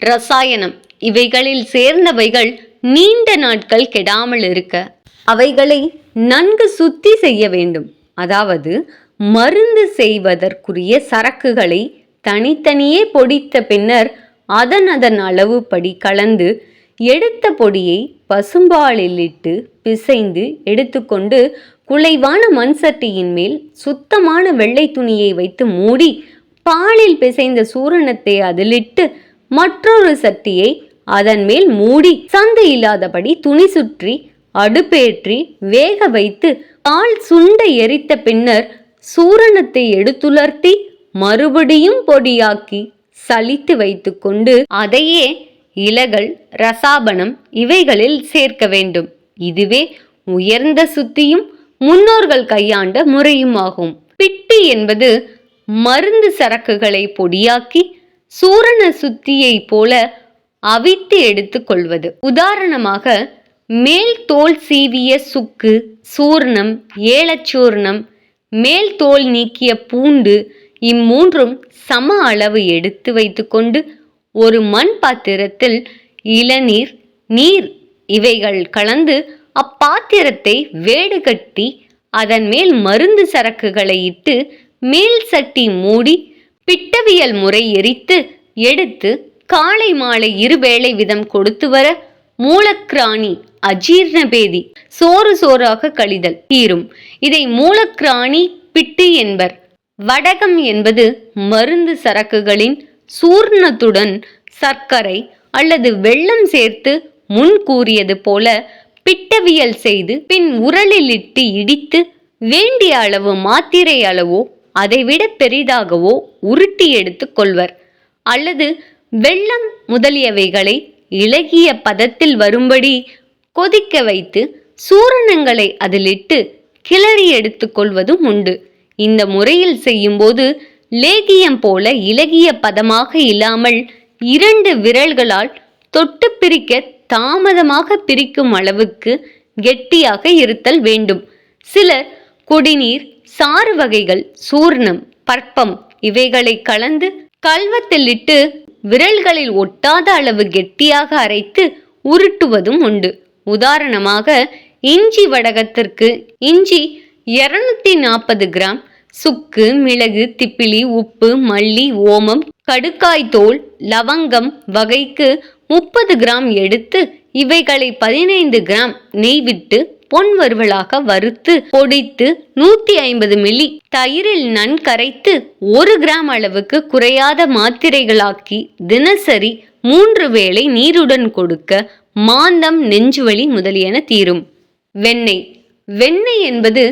ரசாயனம் இவைகளில் சேர்ந்தவைகள் நீண்ட நாட்கள் கெடாமல் இருக்க அவைகளை நன்கு சுத்தி செய்ய வேண்டும். அதாவது மருந்து செய்வதற்குரிய சரக்குகளை தனித்தனியே பொடித்த பின்னர் அதன் அளவுப்படி கலந்து எடுத்த பொடியை பசும்பாலில் இட்டு பிசைந்து எடுத்துக்கொண்டு குலைவான மண் சட்டியின் மேல் சுத்தமான வெள்ளை துணியை வைத்து மூடி பாலில் பிசைந்த சூரணத்தை அதிலிட்டு மற்றொரு சட்டியை அதன் மேல் மூடி சந்து இல்லாதபடி துணி சுற்றி அடுப்பேற்றி வேக வைத்து பால் சுண்ட எரித்த பின்னர் சூரணத்தை எடுத்துலர்த்தி மறுபடியும் பொடியாக்கி சலித்து வைத்து கொண்டு அதையே இலகள் ரசாபனம் இவைகளில் சேர்க்க வேண்டும். இதுவே உயர்ந்த சுத்தியும் முன்னோர்கள் கையாண்ட முறையுமாகும். பிட்டி என்பது மருந்து சரக்குகளை பொடியாக்கி சூரண சுத்தியை போல அவித்து எடுத்து கொள்வது. உதாரணமாக மேல் தோல் சீவிய சுக்கு, சூர்ணம், ஏலச்சூர்ணம், மேல் தோல் நீக்கிய பூண்டு இம்மூன்றும் சம அளவு எடுத்து வைத்துக்கொண்டு ஒரு மண் பாத்திரத்தில் இளநீர், நீர் இவைகள் கலந்து அப்பாத்திரத்தை வேடு கட்டி அதன் மேல் மருந்து சரக்குகளை இட்டு மேல் சட்டி மூடி பிட்டவியல் முறை எரித்து எடுத்து காலை மாலை இருவேளை விதம் கொடுத்து வர மூலக்கிராணி அஜீர்ண பேதி சோறு சோறாக கழிதல் தீரும். இதை மூலக்கிராணி பிட்டு என்பர். வடகம் என்பது மருந்து சரக்குகளின் சூர்ணத்துடன் சர்க்கரை அல்லது வெல்லம் சேர்த்து முன் கூறியது போல பிட்டவியல் செய்து பின் உரலிலிட்டு இடித்து வேண்டிய அளவு மாத்திரை அளவோ அதைவிட பெரிதாகவோ உருட்டி எடுத்து கொள்வர். அல்லது வெல்லம் முதலியவைகளை இளகிய பதத்தில் வரும்படி கொதிக்க வைத்து சூரணங்களை அதிலிட்டு கிளறி எடுத்து கொள்வதும் உண்டு. இந்த முறையில் செய்யும்போது லேகியம் போல இலகிய பதமாக இல்லாமல் 2 விரல்களால் தொட்டு பிரிக்க தாமதமாக பிரிக்கும் அளவுக்கு கெட்டியாக இருத்தல் வேண்டும். சிலர் குடிநீர், சாறு வகைகள், சூர்ணம், பற்பம் இவைகளை கலந்து கல்வத்திலிட்டு விரல்களில் ஒட்டாத அளவு கெட்டியாக அரைத்து உருட்டுவதும் உண்டு. உதாரணமாக இஞ்சி வடகத்திற்கு இஞ்சி 240 கிராம், சுக்கு, மிளகு, திப்பிலி, உப்பு, மல்லி, ஓமம், கடுக்காய் தோல், லவங்கம் வகைக்கு 30 கிராம் எடுத்து இவைகளை 15 கிராம் நெய் விட்டு பொன் வறுவலாக வறுத்து பொடித்து 150 மில்லி தயிரில் நன்கரைத்து 1 கிராம் அளவுக்கு குறையாத மாத்திரைகளாக்கி தினசரி 3 வேளை நீருடன் கொடுக்க மாந்தம், நெஞ்சுவலி முதலியன தீரும். வெண்ணெய். வெண்ணெய் என்பது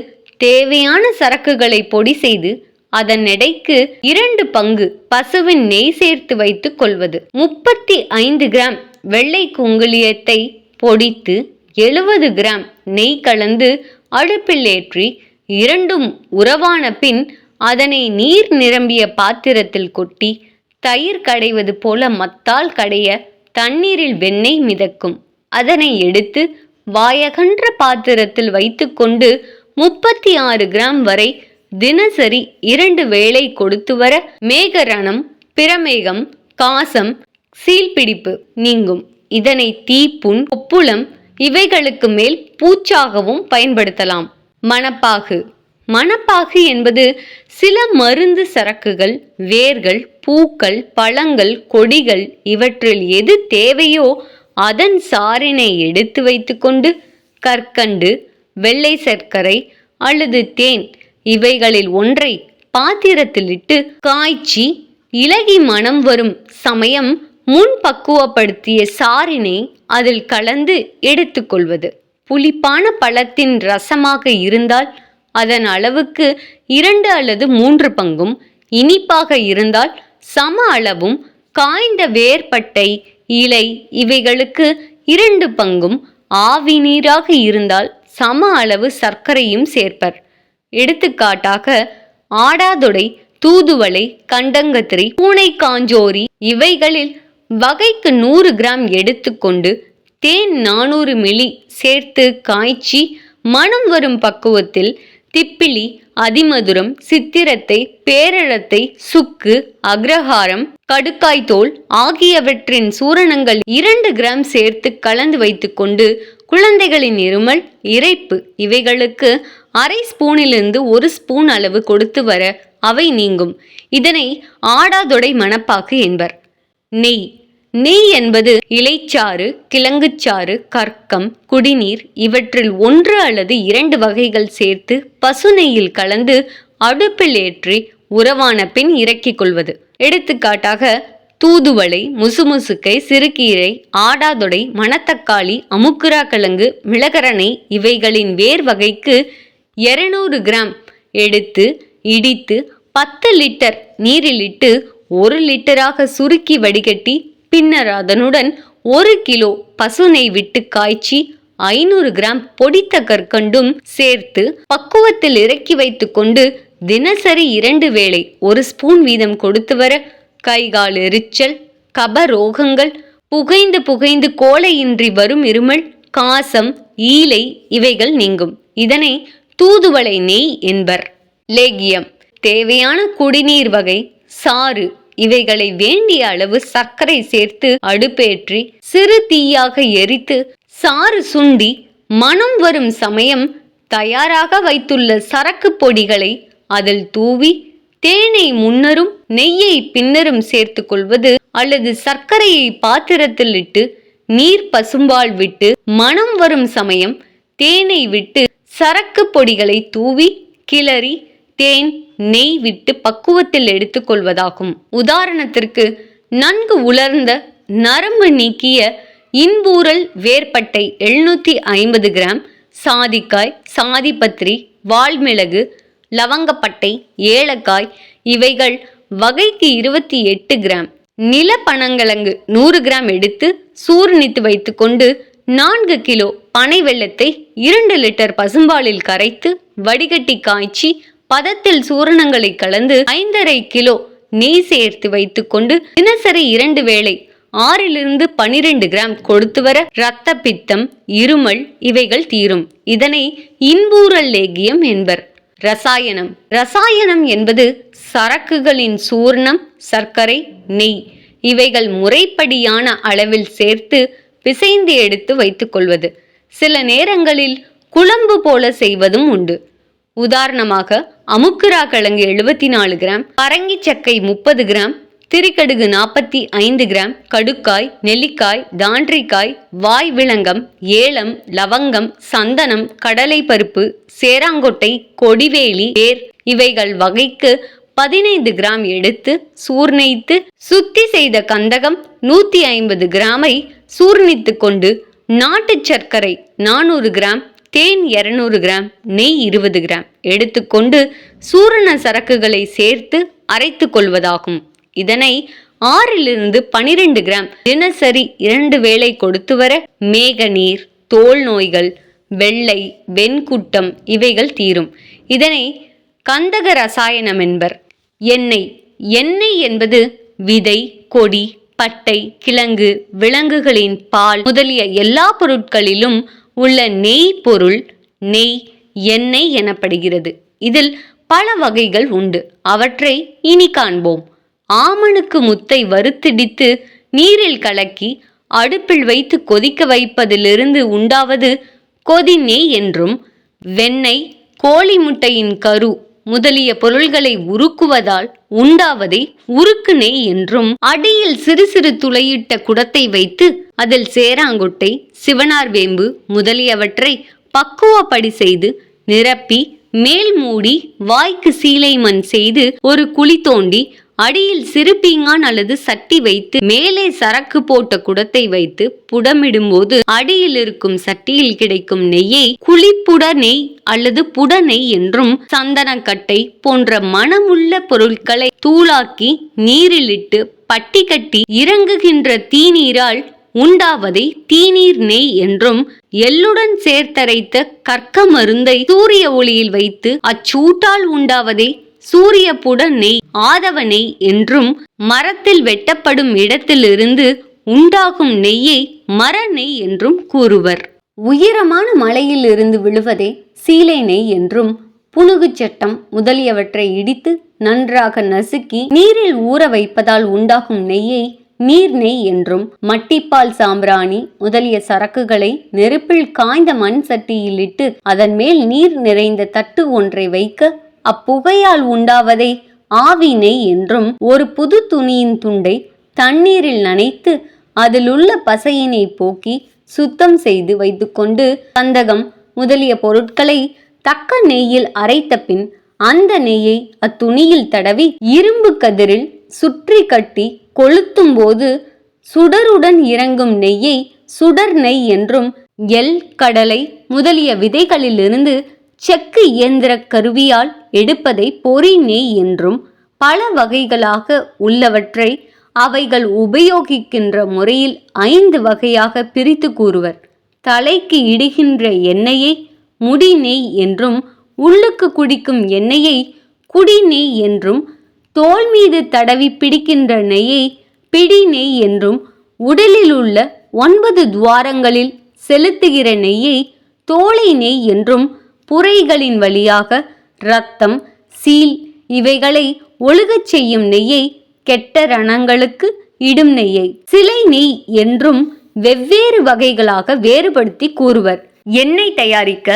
தேவையான சரக்குகளை பொடி செய்து அதன் எடைக்கு 2 பங்கு பசுவின் நெய் சேர்த்து வைத்துக் கொள்வது. 35 கிராம் வெள்ளை குங்குளியத்தை பொடித்து 70 கிராம் நெய் கலந்து அடுப்பில் ஏற்றி 2ம் உறவான பின் அதனை நீர் நிரம்பிய பாத்திரத்தில் கொட்டி தயிர் கடைவது போல மத்தால் கடைய தண்ணீரில் வெண்ணெய் மிதக்கும். அதனை எடுத்து வாயகன்ற பாத்திரத்தில் வைத்துக்கொண்டு 36 கிராம் வரை தினசரி 2 வேளை கொடுத்து வர மேகரணம், பிரமேகம், காசம், சீல்பிடிப்பு நீங்கும். இதனை தீப்புண், கொப்புளம் இவைகளுக்கு மேல் பூச்சாகவும் பயன்படுத்தலாம். மணப்பாகு. மணப்பாகு என்பது சில மருந்து சரக்குகள், வேர்கள், பூக்கள், பழங்கள், கொடிகள் இவற்றில் எது தேவையோ அதன் சாறினை எடுத்து வைத்துக்கொண்டு கற்கண்டு, வெள்ளை சர்க்கரை அல்லது தேன் இவைகளில் ஒன்றை பாத்திரத்திலிட்டு காய்ச்சி இலகி மனம் வரும் சமயம் முன் பக்குவப்படுத்திய சாறினை அதில் கலந்து எடுத்துக்கொள்வது. புளிப்பான பழத்தின் ரசமாக இருந்தால் அதன் அளவுக்கு 2 அல்லது 3 பங்கும், இனிப்பாக இருந்தால் சம அளவும், காய்ந்த வேர்பட்டை, இலை இவைகளுக்கு 2 பங்கும், ஆவி நீராக இருந்தால் சம அளவு சர்க்கரையும் சேர்ப்பர். எடுத்துக்காட்டாக ஆடாதொடை, தூதுவளை, கண்டங்கத்திரி, பூனை காஞ்சோரி இவைகளில் வகைக்கு 100 கிராம் எடுத்துக்கொண்டு தேன் 400 மில்லி சேர்த்து காய்ச்சி மனம் வரும் பக்குவத்தில் திப்பிலி அதிமதுரம், சித்திரத்தை, பேரழத்தை, சுக்கு, அக்ரஹாரம், கடுக்காய்த்தோல் ஆகியவற்றின் சூரணங்கள் 2 கிராம் சேர்த்து கலந்து வைத்துக்கொண்டு குழந்தைகளின் இருமல், இரைப்பு இவைகளுக்கு அரை ஸ்பூனிலிருந்து 1 ஸ்பூன் அளவு கொடுத்து வர அவை நீங்கும். இதனை ஆடாதொடை மணப்பாக்கு என்பர். நெய் நெய் என்பது இலைச்சாறு, கிழங்குச்சாறு, கற்கம், குடிநீர் இவற்றில் 1 அல்லது 2 வகைகள் சேர்த்து பசு நெய்யில் கலந்து அடுப்பில் ஏற்றி உறவான பின் இறக்கிக் கொள்வது. எடுத்துக்காட்டாக தூதுவளை, முசுமுசுக்கை, சிறுகீரை, ஆடாதொடை, மணத்தக்காளி, அமுக்குரா கிழங்கு, மிளகரணை இவைகளின் வேர் வகைக்கு 200 கிராம் எடுத்து இடித்து 10 லிட்டர் நீரிலிட்டு 1 லிட்டராக சுருக்கி வடிகட்டி பின்னர் அதனுடன் 1 கிலோ பசு நெய் விட்டு காய்ச்சி 500 கிராம் பொடித்த கற்கண்டும் சேர்த்து பக்குவத்தில் இறக்கி வைத்து கொண்டு தினசரி 2 வேளை 1 ஸ்பூன் வீதம் கொடுத்து வர கைகால் எரிச்சல், கபரோகங்கள், புகைந்து புகைந்து கோலையின்றி வரும் இருமல், காசம், ஈலை இவைகள் நீங்கும். இதனை தூதுவளை நெய் என்பர். லேகியம் தேவையான குடிநீர் வகை, சாறு இவைகளை வேண்டிய அளவு சர்க்கரை சேர்த்து அடுப்பேற்றி சிறு தீயாக எரித்து சாறு சுண்டி மனம் வரும் சமயம் தயாராக வைத்துள்ள சரக்கு பொடிகளை அதில் தூவி தேனை முன்னரும் நெய்யை பின்னரும் சேர்த்து கொள்வது அல்லது சர்க்கரையை பாத்திரத்தில் இட்டு நீர் பசும்பால் விட்டு மனம் வரும் சமயம் தேனை விட்டு சரக்கு பொடிகளை தூவி கிளறி தேன், நெய் விட்டு பக்குவத்தில் எடுத்துக்கொள்வதாகும். உதாரணத்திற்கு நன்கு உலர்ந்த நரம்பு நீக்கிய இன்பூரல் வேர்பட்டை 750 கிராம், சாதிக்காய், சாதிப்பத்திரி, வால்மிளகு, லவங்கப்பட்டை, ஏலக்காய் இவைகள் வகைக்கு 28 கிராம், நிலப்பனங்கிழங்கு 100 கிராம் எடுத்து சூர்ணித்து வைத்துக்கொண்டு 4 கிலோ பனை வெல்லத்தை 2 லிட்டர் பசும்பாலில் கரைத்து வடிகட்டி காய்ச்சி பதத்தில் சூரணங்களை கலந்து 5.5 கிலோ நெய் சேர்த்து வைத்துக்கொண்டு தினசரி 2 வேளை 6 - 12 கிராம் கொடுத்து வர இரத்த பித்தம், இருமல் இவைகள் தீரும். இதனை இன்பூரல் லேகியம் என்பர். ரசாயனம் ரசாயனம் என்பது சரக்குகளின் சூர்ணம், சர்க்கரை, நெய் இவைகள் முறைப்படியான அளவில் சேர்த்து பிசைந்து எடுத்து வைத்துக் கொள்வது. சில நேரங்களில் குழம்பு போல செய்வதும் உண்டு. உதாரணமாக அமுக்குரா கிழங்கு 74 கிராம், பரங்கி சக்கை 30 கிராம், திரிக்கடுகு 45 கிராம், கடுக்காய், நெல்லிக்காய், தாண்டிக்காய், வாய் விளங்கம், ஏலம், லவங்கம், சந்தனம், கடலை பருப்பு, சேராங்கொட்டை, கொடிவேலி, வேர் இவைகள் வகைக்கு 15 கிராம் எடுத்து சூர்ணித்து சுத்தி செய்த கந்தகம் 150 கிராமை சூர்ணித்து கொண்டு நாட்டு சர்க்கரை 400 கிராம், தேன் 200 கிராம், நெய் 20 கிராம் எடுத்துக்கொண்டு சூரண சரக்குகளை சேர்த்து அரைத்து கொள்வதாகும். இதனை 6 - 12 கிராம் தினசரி 2 வேளை கொடுத்து வர மேக நீர், தோல் நோய்கள், வெள்ளை, வெண்குட்டம் இவைகள் தீரும். இதனை கந்தக ரசாயனம் என்பர். எண்ணெய் எண்ணெய் என்பது விதை, கொடி, பட்டை, கிழங்கு, விலங்குகளின் பால் முதலிய எல்லா பொருட்களிலும் உள்ள நெய் பொருள் நெய் எண்ணெய் எனப்படுகிறது. இதில் பல வகைகள் உண்டு. அவற்றை இனி காண்போம். ஆமணுக்கு முத்தை வறுத்திடித்து நீரில் கலக்கி அடுப்பில் வைத்து கொதிக்க வைப்பதிலிருந்து உண்டாவது கொதி நெய் என்றும், வெண்ணெய், கோழி முட்டையின் கரு முதலிய பொருள்களை உருக்குவதால் உண்டாவதை உருக்கு நெய் என்றும், அடியில் சிறு சிறு துளையிட்ட குடத்தை வைத்து அதில் சேராங்கொட்டை, சிவனார் வேம்பு முதலியவற்றை பக்குவப்படி செய்து நிரப்பி மேல் மூடி வாய்க்கு சீலை மண் செய்து ஒரு குழி தோண்டி அடியில் சிறு பீங்கான் அல்லது சட்டி வைத்து மேலே சரக்கு போட்ட குடத்தை வைத்து புடமிடும்போது அடியில் இருக்கும் சட்டியில் கிடைக்கும் நெய்யை குழிப்புட நெய் அல்லது புட நெய் என்றும், சந்தனக்கட்டை போன்ற மணமுள்ள பொருட்களை தூளாக்கி நீரிலிட்டு பட்டி கட்டி இறங்குகின்ற தீநீரால் உண்டாவதை தீநீர் நெய் என்றும், எள்ளுடன் சேர்த்தரைத்த கற்க மருந்தை சூரிய ஒளியில் வைத்து அச்சூட்டால் உண்டாவதை சூரியப்புட நெய், ஆதவ நெய் என்றும், மரத்தில் வெட்டப்படும் இடத்திலிருந்து உண்டாகும் நெய்யை மர நெய் என்றும் கூறுவர். உயரமான மலையில் இருந்து விழுவதே சீலை நெய் என்றும், புனுகுச் சட்டம் முதலியவற்றை இடித்து நன்றாக நசுக்கி நீரில் ஊற வைப்பதால் உண்டாகும் நெய்யை நீர்நெய் என்றும், மட்டிப்பால் சாம்பிராணி முதலிய சரக்குகளை நெருப்பில் காய்ந்த மண் சட்டியில் இட்டு அதன் மேல் நீர் நிறைந்த தட்டு ஒன்றை வைக்க அப்புகையால் உண்டாவதை ஆவி நெய் என்றும், ஒரு புது துணியின் துண்டை தண்ணீரில் நனைத்து அதிலுள்ள பசையினை போக்கி சுத்தம் செய்து வைத்துக்கொண்டு கந்தகம் முதலிய பொருட்களை தக்க நெய்யில் அரைத்த பின் அந்த நெய்யை அத்துணியில் தடவி இரும்பு கதிரில் சுற்றி கட்டி கொளுத்தும் போது சுடருடன் இறங்கும் நெய்யை சுடர் நெய் என்றும், எள் கடலை முதலிய விதைகளிலிருந்து செக்கு இயந்திர கருவியால் எடுப்பதை பொறி நெய் என்றும், பல வகைகளாக உள்ளவற்றை அவைகள் உபயோகிக்கின்ற முறையில் 5 வகையாக பிரித்து கூறுவர். தலைக்கு இடுகின்ற எண்ணெயை முடி நெய் என்றும், உள்ளுக்கு குடிக்கும் எண்ணெயை குடி நெய் என்றும், தோல் மீது தடவி பிடிக்கின்ற நெய்யை பிடி நெய் என்றும், உடலில் உள்ள 9 துவாரங்களில் செலுத்துகிற நெய்யை தோலை நெய் என்றும், புரைகளின் வழியாக இரத்தம் சீல் இவைகளை ஒழுகச் செய்யும் நெய்யை கெட்ட ரணங்களுக்கு இடும் நெய்யை சிலை நெய் என்றும் வெவ்வேறு வகைகளாக வேறுபடுத்தி கூறுவர். எண்ணெய் தயாரிக்க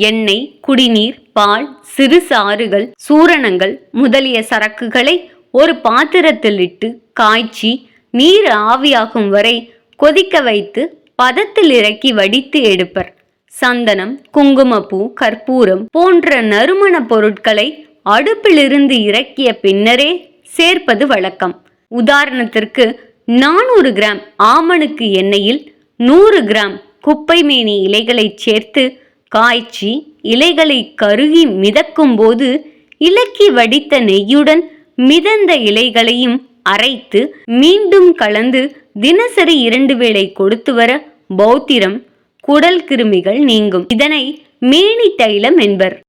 எண்ணெய், குடிநீர், பால், சிறு சாறுகள், சூரணங்கள் முதலிய சரக்குகளை ஒரு பாத்திரத்தில் இட்டு காய்ச்சி நீர் ஆவியாகும் வரை கொதிக்க வைத்து பதத்தில் இறக்கி வடித்து எடுப்பர். சந்தனம், குங்குமப்பூ, கற்பூரம் போன்ற நறுமண பொருட்களை அடுப்பிலிருந்து இறக்கிய பின்னரே சேர்ப்பது வழக்கம். உதாரணத்திற்கு 400 கிராம் ஆமணுக்கு எண்ணெயில் 100 கிராம் குப்பைமேனி இலைகளை சேர்த்து காய்ச்சி இலைகளை கருகி மிதக்கும் போது இலக்கி வடித்த நெய்யுடன் மிதந்த இலைகளையும் அரைத்து மீண்டும் கலந்து தினசரி 2 வேளை கொடுத்து வர பௌத்திரம், குடல் கிருமிகள் நீங்கும். இதனை மேனி தைலம் என்பர்.